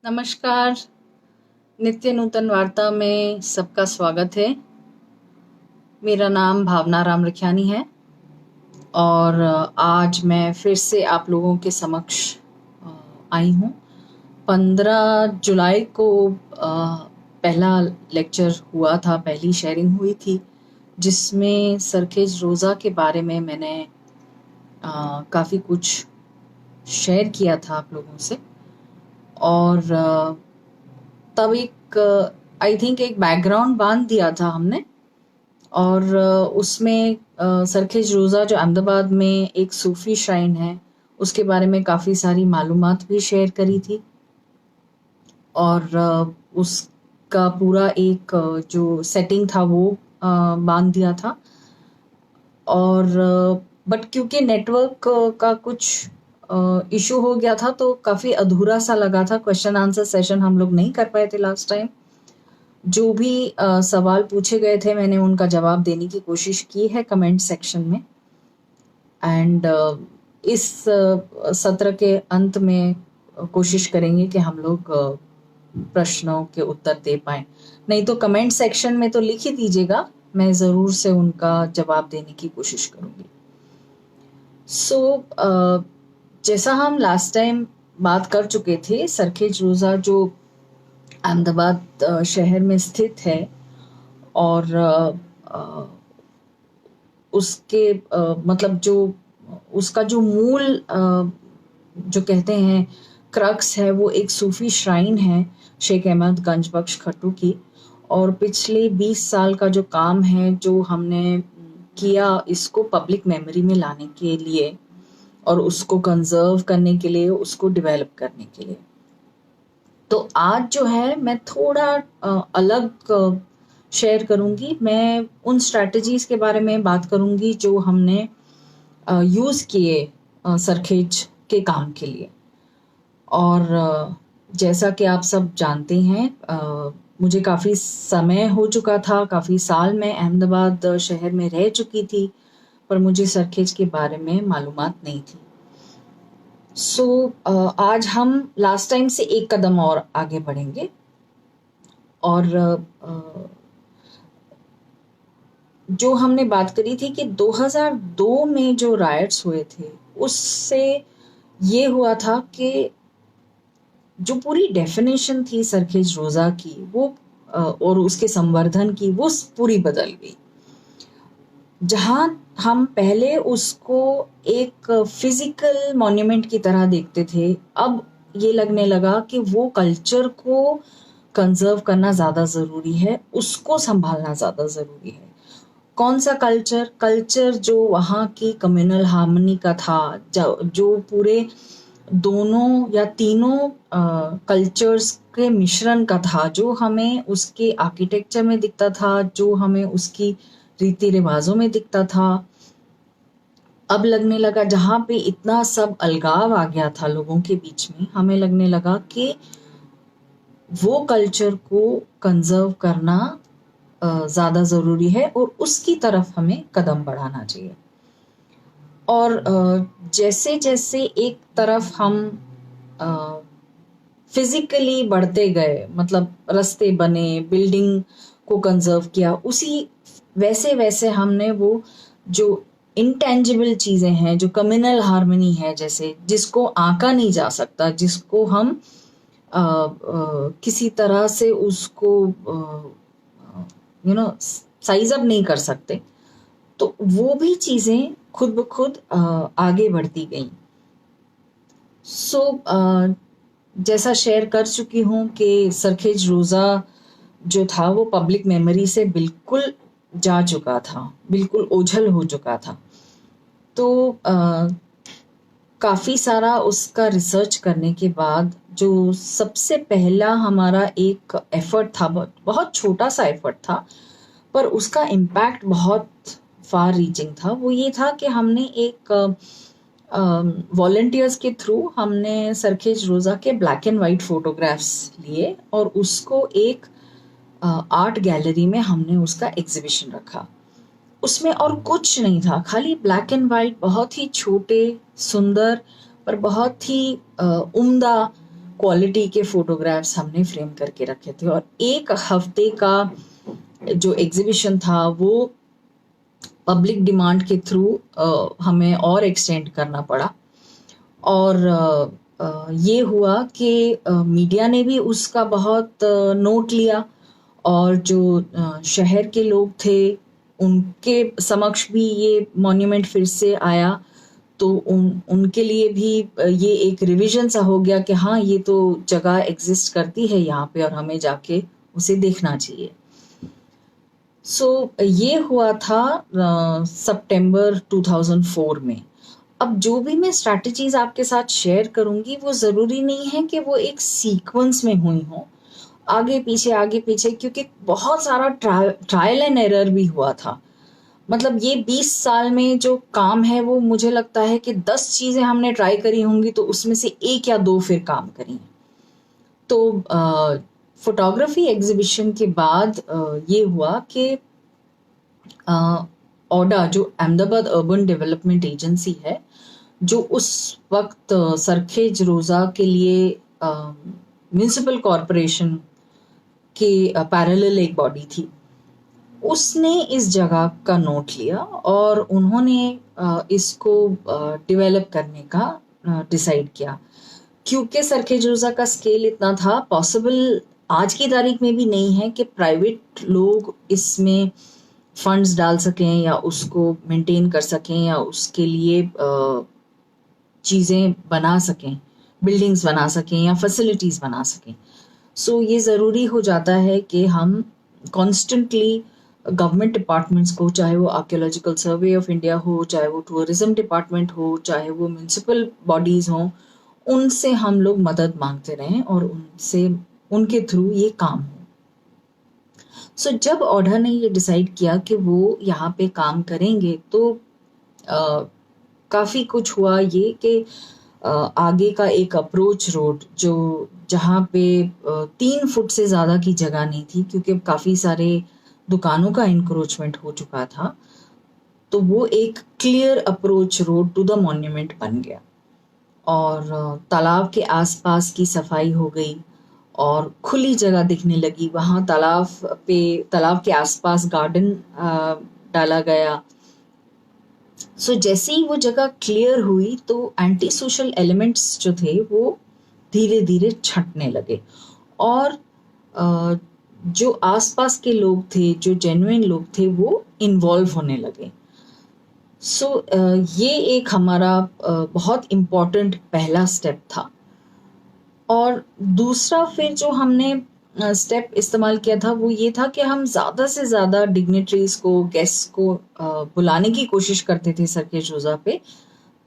नमस्कार। नित्य नूतन वार्ता में सबका स्वागत है। मेरा नाम भावना राम रखियानी है और आज मैं फिर से आप लोगों के समक्ष आई हूँ। 15 जुलाई को पहला लेक्चर हुआ था, पहली शेयरिंग हुई थी, जिसमें सरखेज रोज़ा के बारे में मैंने काफ़ी कुछ शेयर किया था आप लोगों से। और तब एक आई थिंक एक बैकग्राउंड बांध दिया था हमने। और उसमें सरखेज रोज़ा जो अहमदाबाद में एक सूफी श्राइन है, उसके बारे में काफ़ी सारी मालूमात भी शेयर करी थी। और उसका पूरा एक जो सेटिंग था वो बांध दिया था। और बट क्योंकि नेटवर्क का कुछ इशू हो गया था तो काफ़ी अधूरा सा लगा था। क्वेश्चन आंसर सेशन हम लोग नहीं कर पाए थे लास्ट टाइम। जो भी सवाल पूछे गए थे मैंने उनका जवाब देने की कोशिश की है कमेंट सेक्शन में। एंड इस सत्र के अंत में कोशिश करेंगे कि हम लोग प्रश्नों के उत्तर दे पाएं। नहीं तो कमेंट सेक्शन में तो लिख ही दीजिएगा, मैं ज़रूर से उनका जवाब देने की कोशिश करूँगी। जैसा हम लास्ट टाइम बात कर चुके थे, सरखेज रोज़ा जो अहमदाबाद शहर में स्थित है और उसके मतलब जो उसका जो मूल जो कहते हैं क्रक्स है, वो एक सूफी श्राइन है शेख अहमद गंज बख्श खट्टू की। और पिछले 20 साल का जो काम है जो हमने किया इसको पब्लिक मेमोरी में लाने के लिए और उसको कंजर्व करने के लिए, उसको डेवलप करने के लिए। तो आज जो है मैं थोड़ा अलग शेयर करूंगी। मैं उन स्ट्रैटेजीज के बारे में बात करूंगी जो हमने यूज़ किए सरखेज के काम के लिए। और जैसा कि आप सब जानते हैं, मुझे काफ़ी समय हो चुका था, काफ़ी साल मैं अहमदाबाद शहर में रह चुकी थी, पर मुझे सरखेज के बारे में मालूमात नहीं थी। आज हम लास्ट टाइम से एक कदम और आगे बढ़ेंगे। और जो हमने बात करी थी कि 2002 में जो रायट्स हुए थे, उससे ये हुआ था कि जो पूरी डेफिनेशन थी सरखेज रोज़ा की वो और उसके संवर्धन की, वो पूरी बदल गई। जहाँ हम पहले उसको एक फिजिकल मॉन्यूमेंट की तरह देखते थे, अब ये लगने लगा कि वो कल्चर को कंजर्व करना ज़्यादा ज़रूरी है, उसको संभालना ज़्यादा ज़रूरी है। कौन सा कल्चर? कल्चर जो वहाँ की कम्युनल हार्मनी का था, जो पूरे दोनों या तीनों कल्चर्स के मिश्रण का था, जो हमें उसके आर्किटेक्चर में दिखता था, जो हमें उसकी रीति रिवाजों में दिखता था। अब लगने लगा जहाँ पे इतना सब अलगाव आ गया था लोगों के बीच में, हमें लगने लगा कि वो कल्चर को कंजर्व करना ज़्यादा ज़रूरी है और उसकी तरफ हमें कदम बढ़ाना चाहिए। और जैसे जैसे एक तरफ हम फिजिकली बढ़ते गए, मतलब रास्ते बने, बिल्डिंग को कंजर्व किया, उसी वैसे वैसे हमने वो जो इंटेंजिबल चीज़ें हैं, जो कम्युनल हार्मनी है, जैसे जिसको आंका नहीं जा सकता, जिसको हम किसी तरह से उसको साइज अप नहीं कर सकते, तो वो भी चीज़ें खुद ब खुद आगे बढ़ती गई। जैसा शेयर कर चुकी हूँ कि सरखेज रोज़ा जो था वो पब्लिक मेमोरी से बिल्कुल जा चुका था, बिल्कुल ओझल हो चुका था। तो काफ़ी सारा उसका रिसर्च करने के बाद जो सबसे पहला हमारा एक एफर्ट था, बहुत छोटा सा एफर्ट था, पर उसका इम्पैक्ट बहुत फार रीचिंग था। वो ये था कि हमने एक वॉलंटियर्स के थ्रू हमने सरखेज रोज़ा के ब्लैक एंड वाइट फोटोग्राफ्स लिए और उसको एक आर्ट गैलरी में हमने उसका एग्जीबिशन रखा। उसमें और कुछ नहीं था, खाली ब्लैक एंड वाइट, बहुत ही छोटे, सुंदर, पर बहुत ही उम्दा क्वालिटी के फोटोग्राफ्स हमने फ्रेम करके रखे थे। और 1 हफ्ते का जो एग्जीबिशन था वो पब्लिक डिमांड के थ्रू हमें और एक्सटेंड करना पड़ा। और ये हुआ कि मीडिया ने भी उसका बहुत नोट लिया, और जो शहर के लोग थे उनके समक्ष भी ये मॉन्यूमेंट फिर से आया। तो उनके लिए भी ये एक रिवीजन सा हो गया कि हाँ, ये तो जगह एग्जिस्ट करती है यहाँ पे और हमें जाके उसे देखना चाहिए। ये हुआ था सितंबर 2004 में। अब जो भी मैं स्ट्रैटेजीज आपके साथ शेयर करूंगी वो ज़रूरी नहीं है कि वो एक सीक्वेंस में हुई हो, आगे पीछे, क्योंकि बहुत सारा ट्रायल एंड एरर भी हुआ था। मतलब ये 20 साल में जो काम है वो मुझे लगता है कि 10 चीज़ें हमने ट्राई करी होंगी तो उसमें से 1 या 2 फिर काम करी। तो फोटोग्राफी एग्जीबिशन के बाद ये हुआ कि ओडा, जो अहमदाबाद अर्बन डेवलपमेंट एजेंसी है, जो उस वक्त सरखेज रोज़ा के लिए म्यूनिसिपल कॉरपोरेशन के पैरेलल एक बॉडी थी, उसने इस जगह का नोट लिया और उन्होंने इसको डेवलप करने का डिसाइड किया। क्योंकि सरखेज रोज़ा का स्केल इतना था, पॉसिबल आज की तारीख में भी नहीं है कि प्राइवेट लोग इसमें फंड्स डाल सकें या उसको मेंटेन कर सकें या उसके लिए चीज़ें बना सकें, बिल्डिंग्स बना सकें या फैसिलिटीज़ बना सकें। ये ज़रूरी हो जाता है कि हम कॉन्स्टेंटली गवर्नमेंट डिपार्टमेंट्स को, चाहे वो आर्कियोलॉजिकल सर्वे ऑफ इंडिया हो, चाहे वो टूरिज्म डिपार्टमेंट हो, चाहे वो म्यूनिसिपल बॉडीज़ हों, उनसे हम लोग मदद मांगते रहें और उनके थ्रू ये काम हो। जब ओडा ने ये डिसाइड किया कि वो यहाँ पे काम करेंगे, तो काफ़ी कुछ हुआ ये कि आगे का एक अप्रोच रोड, जो जहाँ पे 3 फुट से ज़्यादा की जगह नहीं थी, क्योंकि काफ़ी सारे दुकानों का इंक्रोचमेंट हो चुका था, तो वो एक clear approach road to the monument बन गया। और तालाब के आसपास की सफाई हो गई और खुली जगह दिखने लगी। वहाँ तालाब के आसपास गार्डन डाला गया। जैसे ही वो जगह क्लियर हुई तो एंटी सोशल एलिमेंट्स जो थे वो धीरे धीरे छंटने लगे, और जो आसपास के लोग थे, जो जेन्युइन लोग थे, वो इन्वॉल्व होने लगे। ये एक हमारा बहुत इम्पोर्टेंट पहला स्टेप था। और दूसरा फिर जो हमने स्टेप इस्तेमाल किया था वो ये था कि हम ज़्यादा से ज़्यादा डिग्नेटरीज को, गेस्ट को बुलाने की कोशिश करते थे सरखेज रोज़ा पे,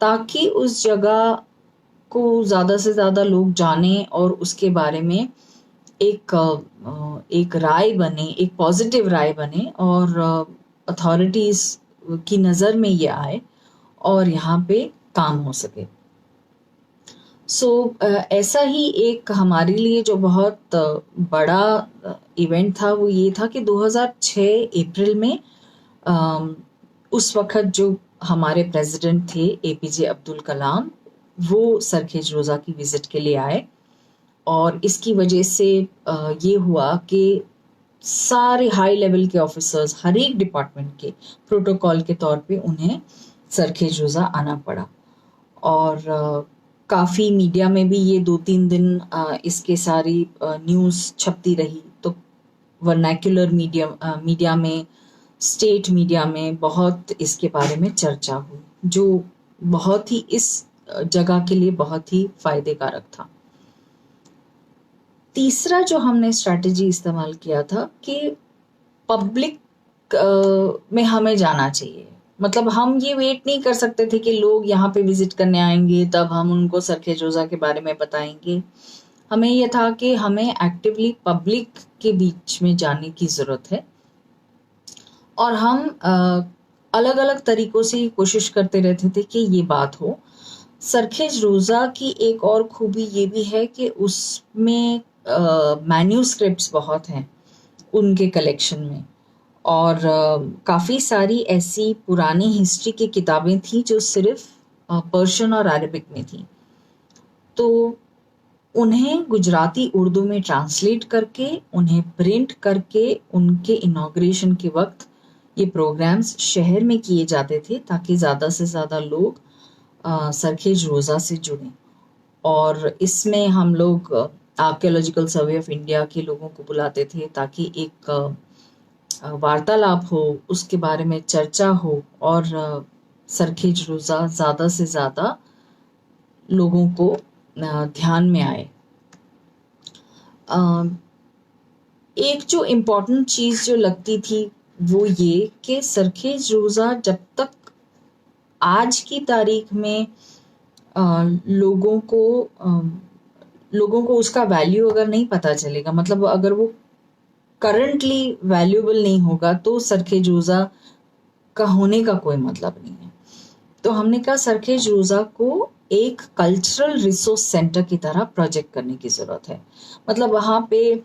ताकि उस जगह को ज़्यादा से ज़्यादा लोग जाने और उसके बारे में एक राय बने, एक पॉजिटिव राय बने, और अथॉरिटीज़ की नज़र में ये आए और यहाँ पे काम हो सके। ऐसा ही एक हमारे लिए जो बहुत बड़ा इवेंट था वो ये था कि 2006 अप्रैल में उस वक्त जो हमारे प्रेसिडेंट थे APJ अब्दुल कलाम, वो सरखेज रोज़ा की विजिट के लिए आए, और इसकी वजह से ये हुआ कि सारे हाई लेवल के ऑफिसर्स, हर एक डिपार्टमेंट के प्रोटोकॉल के तौर पे उन्हें सरखेज रोज़ा आना पड़ा। और काफ़ी मीडिया में भी ये 2-3 दिन इसके सारी न्यूज़ छपती रही। तो वर्नैक्युलर मीडिया में, स्टेट मीडिया में बहुत इसके बारे में चर्चा हुई, जो बहुत ही इस जगह के लिए बहुत ही फायदे कारक था। तीसरा जो हमने स्ट्रैटेजी इस्तेमाल किया था कि पब्लिक में हमें जाना चाहिए। मतलब हम ये वेट नहीं कर सकते थे कि लोग यहाँ पे विजिट करने आएंगे तब हम उनको सरखेज रोज़ा के बारे में बताएंगे। हमें यह था कि हमें एक्टिवली पब्लिक के बीच में जाने की ज़रूरत है, और हम अलग अलग तरीकों से कोशिश करते रहते थे कि ये बात हो। सरखेज रोज़ा की एक और खूबी ये भी है कि उसमें मैन्यूस्क्रिप्ट्स बहुत हैं उनके कलेक्शन में, और काफ़ी सारी ऐसी पुरानी हिस्ट्री की किताबें थी जो सिर्फ पर्शियन और अरबिक में थी। तो उन्हें गुजराती उर्दू में ट्रांसलेट करके, उन्हें प्रिंट करके, उनके इनॉग्रेशन के वक्त ये प्रोग्राम्स शहर में किए जाते थे ताकि ज़्यादा से ज़्यादा लोग सरखेज रोज़ा से जुड़ें। और इसमें हम लोग आर्कियोलॉजिकल सर्वे ऑफ इंडिया के लोगों को बुलाते थे ताकि एक वार्तालाप हो, उसके बारे में चर्चा हो और सरखेज रोज़ा ज़्यादा से ज़्यादा लोगों को ध्यान में आए। एक जो इम्पोर्टेंट चीज़ जो लगती थी वो ये कि सरखेज रोज़ा जब तक आज की तारीख में लोगों को उसका वैल्यू अगर नहीं पता चलेगा, मतलब अगर वो करंटली वैल्यूएबल नहीं होगा, तो सरखेज रोज़ा का होने का कोई मतलब नहीं है। तो हमने कहा सरखेज रोज़ा को एक कल्चरल रिसोर्स सेंटर की तरह प्रोजेक्ट करने की ज़रूरत है। मतलब वहाँ पे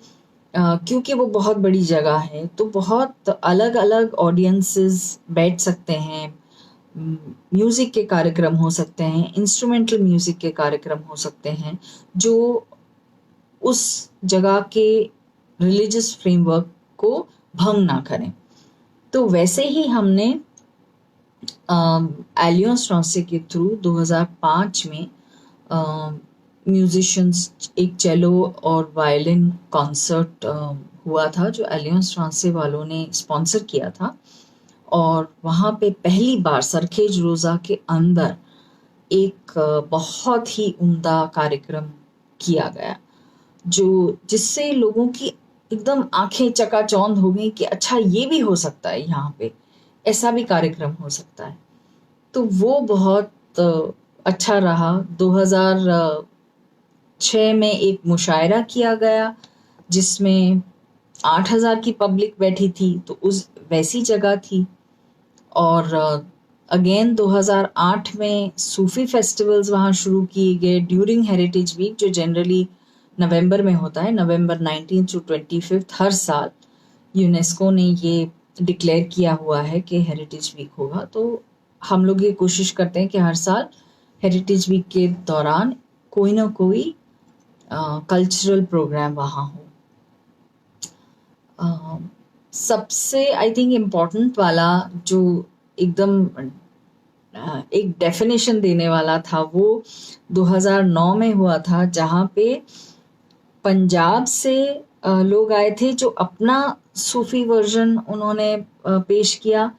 क्योंकि वो बहुत बड़ी जगह है तो बहुत अलग अलग ऑडियंसेस बैठ सकते हैं, म्यूज़िक के कार्यक्रम हो सकते हैं, इंस्ट्रूमेंटल म्यूज़िक के कार्यक्रम हो सकते हैं जो उस जगह के रिलीजियस फ्रेमवर्क को भंग ना करें। तो वैसे ही हमने एलियंस फ्रांसे के थ्रू 2005 में म्यूजिशियंस एक चेलो और वायलिन कॉन्सर्ट हुआ था जो एलियंस फ्रांसे वालों ने स्पॉन्सर किया था। और वहाँ पे पहली बार सरखेज रोज़ा के अंदर एक बहुत ही उम्दा कार्यक्रम किया गया जिससे लोगों की एकदम आंखें चकाचौंध हो गई कि अच्छा ये भी हो सकता है, यहाँ पे ऐसा भी कार्यक्रम हो सकता है। तो वो बहुत अच्छा रहा। 2006 में एक मुशायरा किया गया जिसमें 8,000 की पब्लिक बैठी थी, तो उस वैसी जगह थी। और अगेन 2008 में सूफी फेस्टिवल्स वहाँ शुरू किए गए ड्यूरिंग हेरिटेज वीक, जो जनरली नवंबर में होता है, नवंबर 19 to 25 हर साल यूनेस्को ने ये डिक्लेयर किया हुआ है कि हेरिटेज वीक होगा। तो हम लोग ये कोशिश करते हैं कि हर साल हेरिटेज वीक के दौरान कोई ना कोई कल्चरल प्रोग्राम वहाँ हो। सबसे आई थिंक इम्पोर्टेंट वाला जो एकदम एक डेफिनेशन देने वाला था वो 2009 में हुआ था, जहाँ पे पंजाब से लोग आए थे जो अपना सूफी वर्जन उन्होंने पेश किया।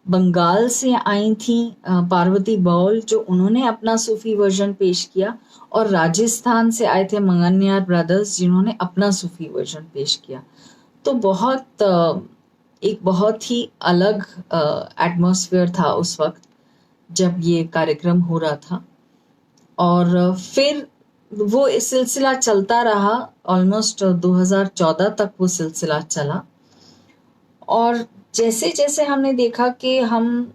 बंगाल से आई थी पार्वती बाउल जो उन्होंने अपना सूफी वर्जन पेश किया। और राजस्थान से आए थे मंगन्यार ब्रदर्स जिन्होंने अपना सूफी वर्जन पेश किया। तो एक बहुत ही अलग एटमॉस्फेयर था उस वक्त जब ये कार्यक्रम हो रहा था। और फिर वो इस सिलसिला चलता रहा, ऑलमोस्ट 2014 तक वो सिलसिला चला। और जैसे जैसे हमने देखा कि हम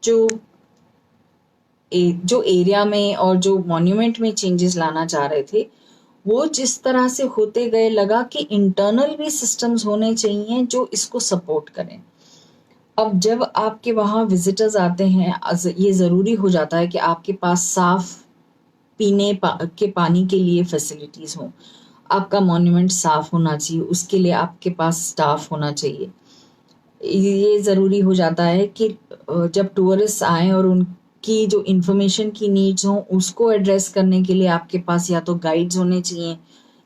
जो एरिया में और जो मॉन्यूमेंट में चेंजेस लाना चाह रहे थे वो जिस तरह से होते गए, लगा कि इंटरनल भी सिस्टम्स होने चाहिए जो इसको सपोर्ट करें। अब जब आपके वहाँ विजिटर्स आते हैं, ये ज़रूरी हो जाता है कि आपके पास साफ पीने के पानी के लिए फैसिलिटीज़ हों, आपका मॉन्यूमेंट साफ होना चाहिए, उसके लिए आपके पास स्टाफ होना चाहिए। ये ज़रूरी हो जाता है कि जब टूरिस्ट आए और उनकी जो इन्फॉर्मेशन की नीड्स हों उसको एड्रेस करने के लिए आपके पास या तो गाइड्स होने चाहिए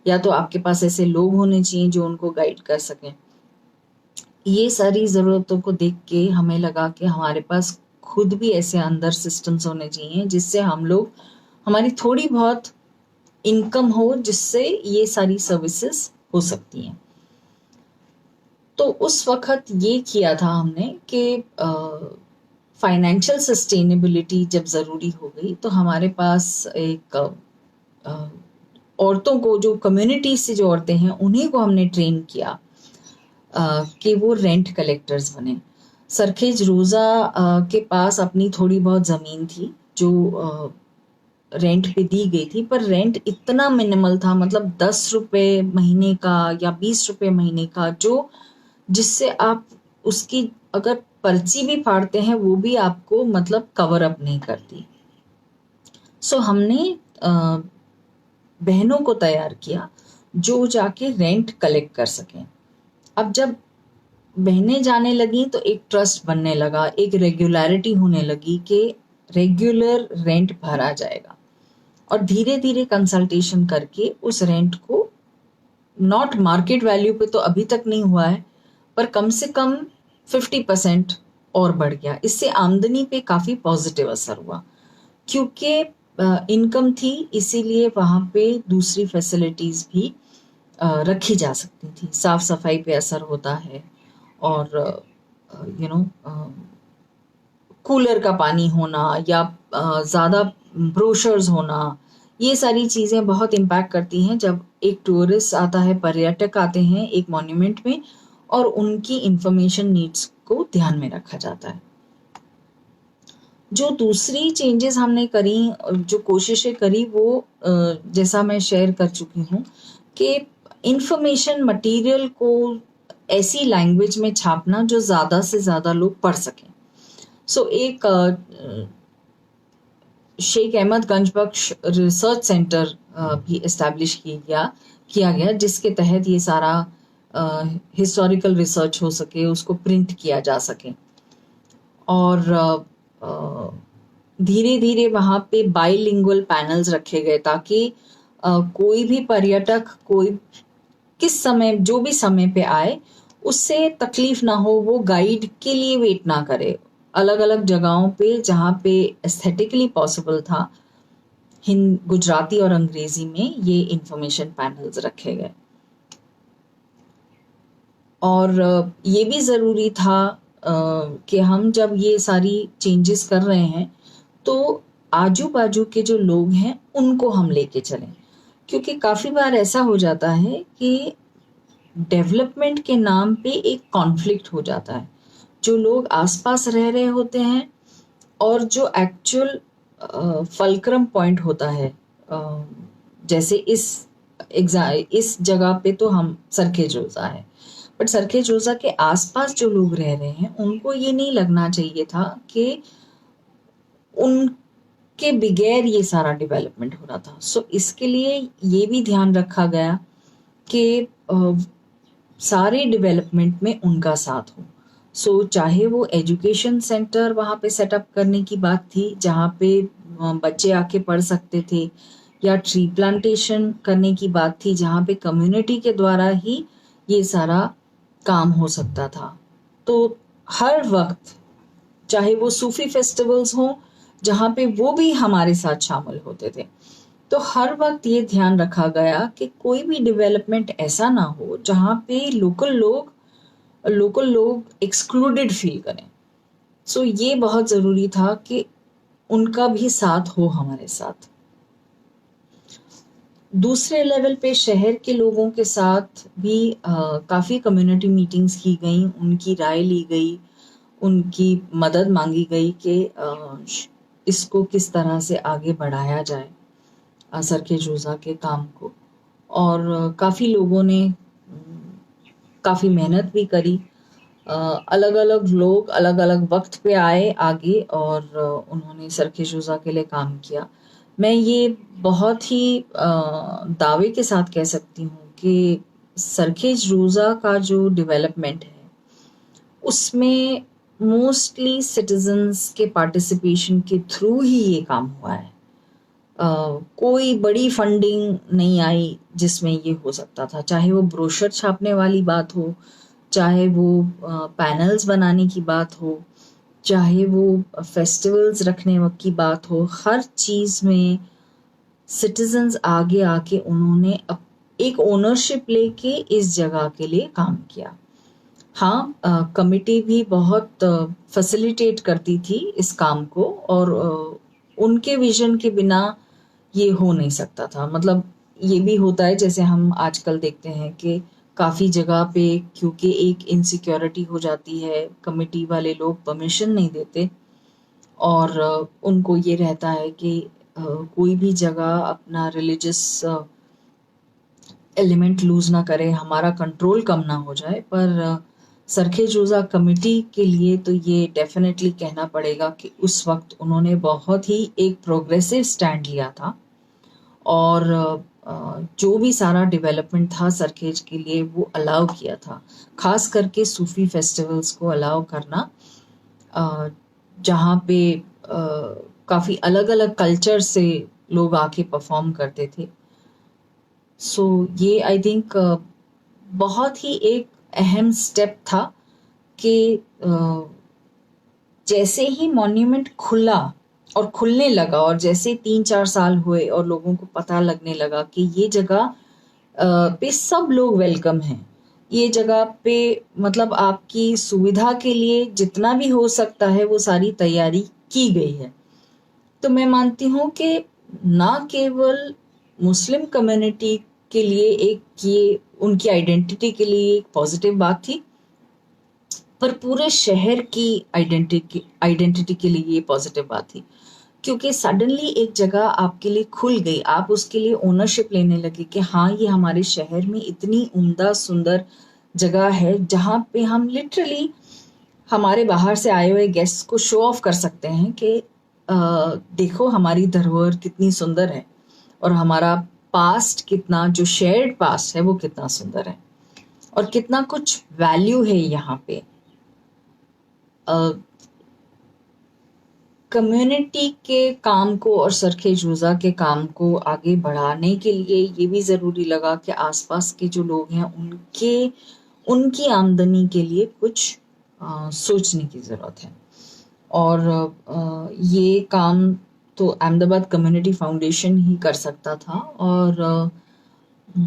या तो आपके पास ऐसे लोग होने चाहिए जो उनको गाइड कर सकें। ये सारी ज़रूरतों को देख के हमें लगा कि हमारे पास खुद भी ऐसे अंदर सिस्टम्स होने चाहिए जिससे हमारी थोड़ी बहुत इनकम हो, जिससे ये सारी सर्विसेज हो सकती हैं। तो उस वक्त ये किया था हमने कि फाइनेंशियल सस्टेनेबिलिटी जब ज़रूरी हो गई तो हमारे पास एक औरतों को, जो कम्युनिटी से जो औरतें हैं उन्हीं को हमने ट्रेन किया कि वो रेंट कलेक्टर्स बने। सरखेज रोज़ा के पास अपनी थोड़ी बहुत ज़मीन थी जो रेंट पे दी गई थी, पर रेंट इतना मिनिमल था, मतलब 10 रुपये महीने का या 20 रुपये महीने का, जिससे आप उसकी अगर पर्ची भी फाड़ते हैं वो भी आपको मतलब कवर अप नहीं करती। सो हमने बहनों को तैयार किया जो जाके रेंट कलेक्ट कर सकें। अब जब बहनें जाने लगी तो एक ट्रस्ट बनने लगा, एक रेगुलरिटी होने लगी कि रेगुलर रेंट भरा जाएगा, और धीरे धीरे कंसल्टेशन करके उस रेंट को नॉट मार्केट वैल्यू पे तो अभी तक नहीं हुआ है, पर कम से कम 50% और बढ़ गया। इससे आमदनी पे काफ़ी पॉजिटिव असर हुआ, क्योंकि इनकम थी, इसीलिए वहाँ पे दूसरी फैसिलिटीज़ भी रखी जा सकती थी। साफ सफाई पे असर होता है, और कूलर का पानी होना या ज़्यादा ब्रोशर्स होना, ये सारी चीज़ें बहुत इम्पैक्ट करती हैं जब एक टूरिस्ट आता है, पर्यटक आते हैं एक मॉन्यूमेंट में, और उनकी इंफॉर्मेशन नीड्स को ध्यान में रखा जाता है। जो दूसरी चेंजेस हमने करी, जो कोशिशें करी, वो जैसा मैं शेयर कर चुकी हूँ कि इंफॉर्मेशन मटेरियल को ऐसी लैंग्वेज में छापना जो ज़्यादा से ज़्यादा लोग पढ़ सकें। सो एक शेख अहमद गंजबख्श रिसर्च सेंटर भी इस्टेब्लिश किया गया, जिसके तहत ये सारा हिस्टोरिकल रिसर्च हो सके, उसको प्रिंट किया जा सके। और धीरे धीरे वहाँ पे बाइलिंगुअल पैनल्स रखे गए, ताकि कोई भी पर्यटक कोई किस समय, जो भी समय पे आए, उससे तकलीफ ना हो, वो गाइड के लिए वेट ना करे। अलग अलग जगहों पे जहाँ पे एस्थेटिकली पॉसिबल था, गुजराती और अंग्रेजी में ये इंफॉर्मेशन पैनल्स रखे गए। और ये भी ज़रूरी था कि हम जब ये सारी चेंजेस कर रहे हैं तो आजू बाजू के जो लोग हैं उनको हम लेके चलें, क्योंकि काफ़ी बार ऐसा हो जाता है कि डेवलपमेंट के नाम पे एक कॉन्फ्लिक्ट हो जाता है। जो लोग आसपास रह रहे होते हैं और जो एक्चुअल फलक्रम पॉइंट होता है, जैसे इस जगह पे तो हम सरखेज रोज़ा है, बट सरखेज रोज़ा के आसपास जो लोग रह रहे हैं उनको ये नहीं लगना चाहिए था कि उनके बगैर ये सारा डेवलपमेंट हो रहा था। सो इसके लिए ये भी ध्यान रखा गया कि सारे डेवलपमेंट में उनका साथ हो। सो चाहे वो एजुकेशन सेंटर वहाँ पे सेटअप करने की बात थी, जहाँ पे बच्चे आके पढ़ सकते थे, या ट्री प्लांटेशन करने की बात थी, जहाँ पे कम्युनिटी के द्वारा ही ये सारा काम हो सकता था। तो हर वक्त, चाहे वो सूफी फेस्टिवल्स हों जहाँ पे वो भी हमारे साथ शामिल होते थे, तो हर वक्त ये ध्यान रखा गया कि कोई भी डेवलपमेंट ऐसा ना हो जहाँ पे लोकल लोग एक्सक्लूडेड फील करें। सो ये बहुत ज़रूरी था कि उनका भी साथ हो हमारे साथ। दूसरे लेवल पे शहर के लोगों के साथ भी काफ़ी कम्युनिटी मीटिंग्स की गई, उनकी राय ली गई, उनकी मदद मांगी गई कि इसको किस तरह से आगे बढ़ाया जाए, सरखेज रोज़ा के काम को। और काफ़ी लोगों ने काफ़ी मेहनत भी करी। अलग अलग लोग अलग अलग वक्त पे आए आगे, और उन्होंने सरखेज रोज़ा के लिए काम किया। मैं ये बहुत ही दावे के साथ कह सकती हूँ कि सरखेज रोज़ा का जो डेवलपमेंट है उसमें मोस्टली सिटीजन्स के पार्टिसिपेशन के थ्रू ही ये काम हुआ है। कोई बड़ी फंडिंग नहीं आई जिसमें ये हो सकता था, चाहे वो ब्रोशर छापने वाली बात हो, चाहे वो पैनल्स बनाने की बात हो, चाहे वो फेस्टिवल्स रखने की बात हो। हर चीज़ में सिटीजन्स आगे आके उन्होंने एक ओनरशिप लेके इस जगह के लिए काम किया। हाँ, कमिटी भी बहुत फैसिलिटेट करती थी इस काम को, और उनके विजन के बिना ये हो नहीं सकता था। मतलब ये भी होता है, जैसे हम आजकल देखते हैं कि काफ़ी जगह पे क्योंकि एक इनसिक्योरिटी हो जाती है, कमिटी वाले लोग परमिशन नहीं देते, और उनको ये रहता है कि कोई भी जगह अपना रिलीजियस एलिमेंट लूज ना करे, हमारा कंट्रोल कम ना हो जाए। पर सरखेज रोज़ा कमेटी के लिए तो ये डेफिनेटली कहना पड़ेगा कि उस वक्त उन्होंने बहुत ही एक प्रोग्रेसिव स्टैंड लिया था, और जो भी सारा डेवलपमेंट था सरखेज के लिए वो अलाउ किया था, खास करके सूफी फेस्टिवल्स को अलाउ करना, जहाँ पे काफ़ी अलग अलग कल्चर से लोग आके परफॉर्म करते थे। सो ये आई थिंक बहुत ही एक अहम स्टेप था कि जैसे ही मॉन्यूमेंट खुला और खुलने लगा और जैसे 3-4 साल हुए और लोगों को पता लगने लगा कि ये जगह पे सब लोग वेलकम हैं, ये जगह पे मतलब आपकी सुविधा के लिए जितना भी हो सकता है वो सारी तैयारी की गई है, तो मैं मानती हूँ कि ना केवल मुस्लिम कम्युनिटी के लिए एक ये उनकी आइडेंटिटी के लिए एक पॉजिटिव बात थी, पर पूरे शहर की आइडेंटिटी के लिए ये पॉजिटिव बात थी, क्योंकि सडनली एक जगह आपके लिए खुल गई, आप उसके लिए ओनरशिप लेने लगे कि हाँ ये हमारे शहर में इतनी उम्दा सुंदर जगह है जहाँ पे हम लिटरली हमारे बाहर से आए हुए गेस्ट को शो ऑफ कर सकते हैं कि देखो हमारी धरोहर कितनी सुंदर है और हमारा पास्ट कितना, जो शेयर्ड पास्ट है वो कितना सुंदर है और कितना कुछ वैल्यू है यहाँ पे। कम्युनिटी के काम को और सरखेज रोज़ा के काम को आगे बढ़ाने के लिए ये भी ज़रूरी लगा कि आसपास के जो लोग हैं उनकी आमदनी के लिए कुछ सोचने की ज़रूरत है। और ये काम तो अहमदाबाद कम्युनिटी फाउंडेशन ही कर सकता था, और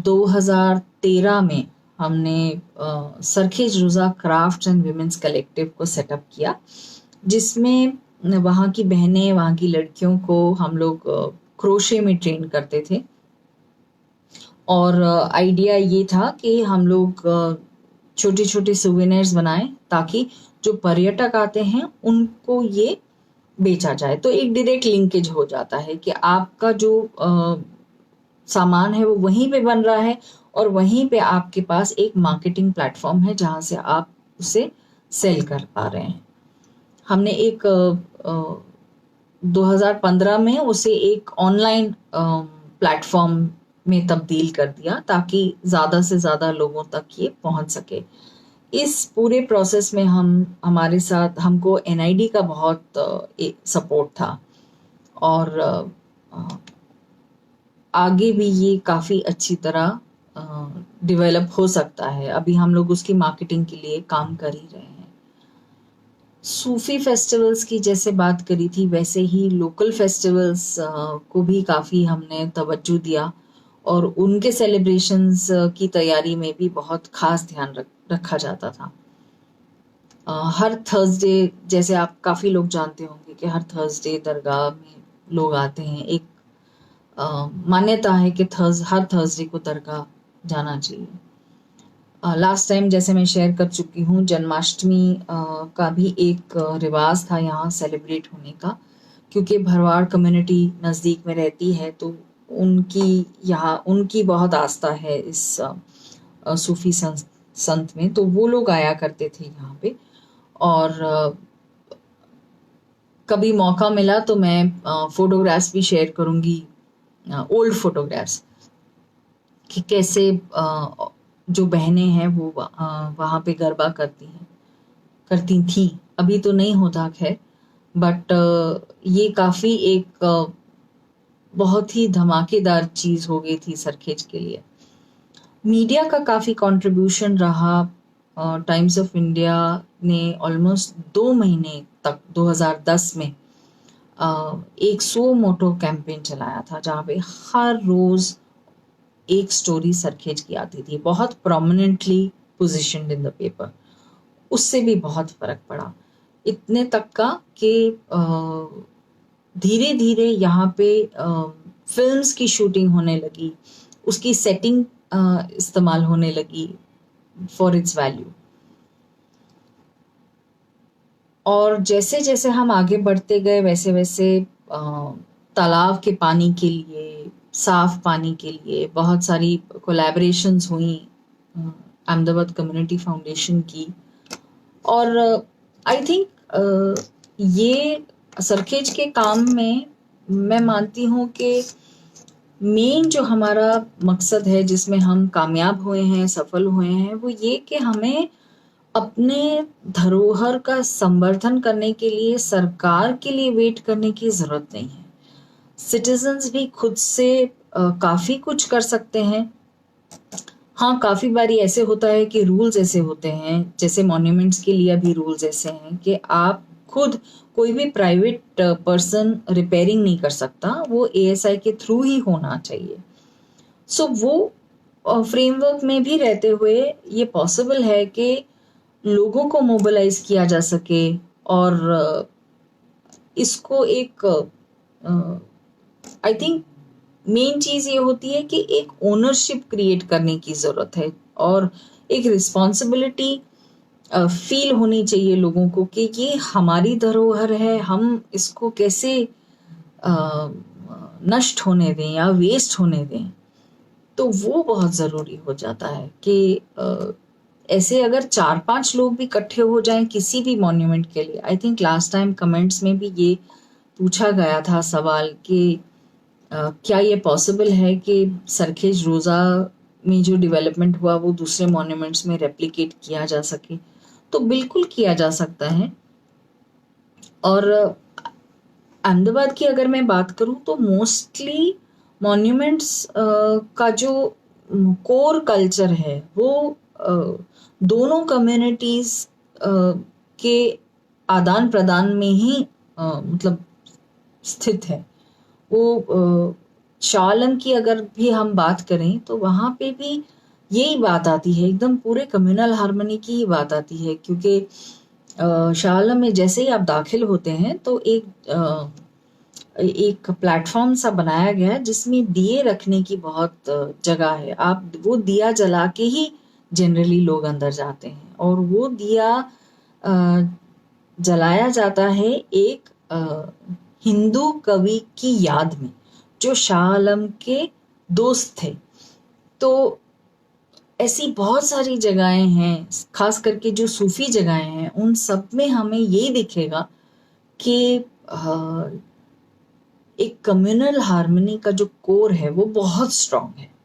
2013 में हमने सरखेज रोज़ा क्राफ्ट एंड विमेंस कलेक्टिव को सेटअप किया, जिसमें वहाँ की बहनें, वहाँ की लड़कियों को हम लोग क्रोशे में ट्रेन करते थे। और आइडिया ये था कि हम लोग छोटे छोटे सुवेनियर्स बनाएं ताकि जो पर्यटक आते हैं उनको ये बेचा जाए, तो एक डायरेक्ट लिंकेज हो जाता है कि आपका जो सामान है वो वहीं पे बन रहा है और वहीं पे आपके पास एक मार्केटिंग प्लेटफॉर्म है जहाँ से आप उसे सेल कर पा रहे हैं। हमने एक 2015 में उसे एक ऑनलाइन प्लेटफॉर्म में तब्दील कर दिया ताकि ज़्यादा से ज़्यादा लोगों तक ये पहुंच सके। इस पूरे प्रोसेस में हमारे साथ हमको एनआईडी का बहुत सपोर्ट था, और आगे भी ये काफ़ी अच्छी तरह डेवलप हो सकता है। अभी हम लोग उसकी मार्केटिंग के लिए काम कर ही रहे हैं। सूफी फेस्टिवल्स की जैसे बात करी थी, वैसे ही लोकल फेस्टिवल्स को भी काफ़ी हमने तवज्जो दिया और उनके सेलिब्रेशंस की तैयारी में भी बहुत खास ध्यान रखा जाता था। हर थर्सडे, जैसे आप काफ़ी लोग जानते होंगे कि हर थर्सडे दरगाह में लोग आते हैं। एक मान्यता है कि हर थर्सडे को दरगाह जाना चाहिए। लास्ट टाइम जैसे मैं शेयर कर चुकी हूँ, जन्माष्टमी का भी एक रिवाज था यहाँ सेलिब्रेट होने का, क्योंकि भरवाड़ कम्युनिटी नज़दीक में रहती है, तो उनकी बहुत आस्था है इस सूफी संत में, तो वो लोग आया करते थे यहाँ पे। और कभी मौका मिला तो मैं फोटोग्राफ्स भी शेयर करूँगी, ओल्ड फोटोग्राफ्स, कि कैसे जो बहनें हैं वो वहाँ पे गरबा करती थी। अभी तो नहीं होता खैर, बट ये काफ़ी एक बहुत ही धमाकेदार चीज़ हो गई थी सरखेज के लिए। मीडिया का काफ़ी कंट्रीब्यूशन रहा। टाइम्स ऑफ इंडिया ने ऑलमोस्ट 2 महीने तक 2010 में एक सो मोटो कैंपेन चलाया था, जहाँ पे हर रोज़ एक स्टोरी सरखेज की आती थी, बहुत प्रोमिनेंटली पोजीशन्ड इन द पेपर। उससे भी बहुत फर्क पड़ा, इतने तक का कि धीरे धीरे यहाँ पे फिल्म्स की शूटिंग होने लगी, उसकी सेटिंग इस्तेमाल होने लगी फॉर इट्स वैल्यू। और जैसे जैसे हम आगे बढ़ते गए वैसे वैसे तालाब के पानी के लिए, साफ पानी के लिए बहुत सारी कोलैबोरेशंस हुई अहमदाबाद कम्युनिटी फाउंडेशन की। और आई थिंक ये सरखेज के काम में मैं मानती हूँ कि मेन जो हमारा मकसद है, जिसमें हम कामयाब हुए हैं, सफल हुए हैं, वो ये कि हमें अपने धरोहर का संवर्धन करने के लिए सरकार के लिए वेट करने की ज़रूरत नहीं है। सिटीजन्स भी खुद से काफ़ी कुछ कर सकते हैं। हाँ, काफ़ी बारी ऐसे होता है कि रूल्स ऐसे होते हैं, जैसे मॉन्यूमेंट्स के लिए भी रूल्स ऐसे हैं कि आप खुद, कोई भी प्राइवेट पर्सन रिपेयरिंग नहीं कर सकता, वो एएसआई के थ्रू ही होना चाहिए। सो वो फ्रेमवर्क में भी रहते हुए ये पॉसिबल है कि लोगों को मोबिलाइज किया जा सके और इसको एक आई थिंक मेन चीज ये होती है कि एक ओनरशिप क्रिएट करने की जरूरत है और एक रिस्पॉन्सिबिलिटी फील होनी चाहिए लोगों को कि ये हमारी धरोहर है, हम इसको कैसे नष्ट होने दें या वेस्ट होने दें। तो वो बहुत ज़रूरी हो जाता है कि ऐसे अगर 4-5 लोग भी इकट्ठे हो जाएं किसी भी मॉन्यूमेंट के लिए। I think last time comments में भी ये पूछा गया था सवाल कि क्या ये पॉसिबल है कि सरखेज रोज़ा में जो डेवलपमेंट हुआ वो दूसरे मॉन्यूमेंट्स में रेप्लिकेट किया जा सके। तो बिल्कुल किया जा सकता है। और अहमदाबाद की अगर मैं बात करूं तो मोस्टली मॉन्यूमेंट्स का जो कोर कल्चर है वो दोनों कम्युनिटीज के आदान प्रदान में ही मतलब स्थित है। वो शाह आलम की अगर भी हम बात करें तो वहाँ पे भी यही बात आती है, एकदम पूरे कम्युनल हार्मनी की ही बात आती है। क्योंकि शाह आलम में जैसे ही आप दाखिल होते हैं तो एक प्लेटफॉर्म सा बनाया गया है जिसमें दिए रखने की बहुत जगह है। आप वो दिया जला के ही जनरली लोग अंदर जाते हैं और वो दिया जलाया जाता है एक हिंदू कवि की याद में जो शाह आलम के दोस्त थे। तो ऐसी बहुत सारी जगहें हैं, खास करके जो सूफी जगहें हैं उन सब में हमें यही दिखेगा कि एक कम्युनल हार्मनी का जो कोर है वो बहुत स्ट्रांग है।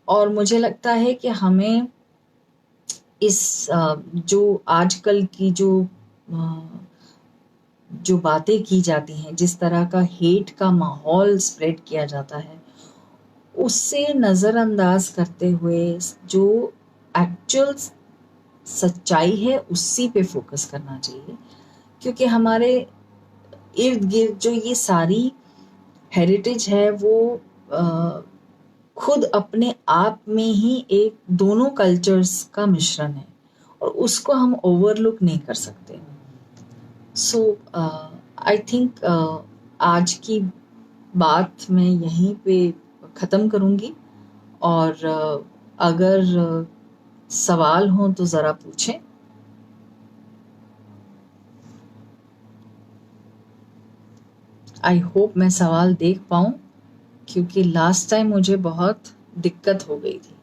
और मुझे लगता है कि हमें इस जो आजकल की जो बातें की जाती हैं, जिस तरह का हेट का माहौल स्प्रेड किया जाता है, उससे नज़रअंदाज करते हुए जो एक्चुअल सच्चाई है उसी पे फोकस करना चाहिए। क्योंकि हमारे इर्द गिर्द जो ये सारी हेरिटेज है वो खुद अपने आप में ही एक दोनों कल्चर्स का मिश्रण है और उसको हम ओवरलुक नहीं कर सकते। सो आई थिंक आज की बात मैं यहीं पे ख़त्म करूँगी और अगर सवाल हो तो ज़रा पूछें। आई होप मैं सवाल देख पाऊँ क्योंकि लास्ट टाइम मुझे बहुत दिक्कत हो गई थी।